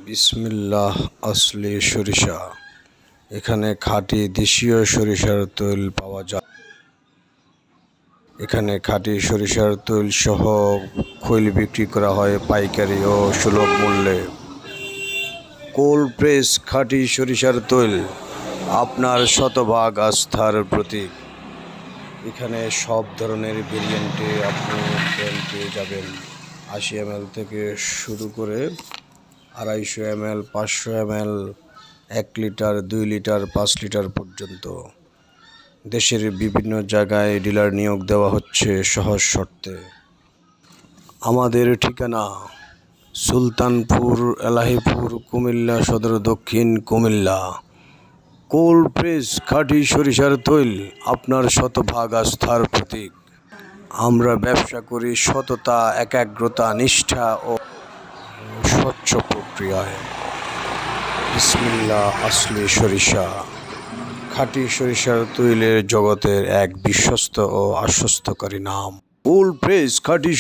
বিসমিল্লাহ আসলি সরিষা। এখানে খাঁটি দেশীয় সরিষার তৈল পাওয়া যায়। এখানে খাঁটি সরিষার তৈল সহ খৈল বিক্রি করা হয় পাইকারি ও সুলভ মূল্যে। কোল্ড প্রেস খাঁটি সরিষার তৈল আপনার শতভাগ আস্থার প্রতীক। এখানে সব ধরনের ভেরিয়েন্টে আপনি তেল পেয়ে যাবেন। 80 ml থেকে শুরু করে 250 ml, 500 ml, 1 litre, 2 litre, 5 litre পর্যন্ত। দেশের বিভিন্ন জায়গায় ডিলার নিয়োগ দেওয়া হচ্ছে সহজ শর্তে। আমাদের ঠিকানা সুলতানপুর, এলাহিপুর, কুমিল্লা সদর, দক্ষিণ কুমিল্লা। কোল্ড প্রেস খাঁটি সরিষার তৈল আপনার শতভাগ আস্থার প্রতীক। আমরা ব্যবসা করি সততা, একাগ্রতা, নিষ্ঠা ও স্বচ্ছ প্রক্রিয়ায়। বিসমিল্লাহ আসলি সরিষা খাঁটি সরিষার তৈলের জগতের এক বিশ্বস্ত ও আশ্বস্তকারী নাম। কোল্ড প্রেস খাঁটি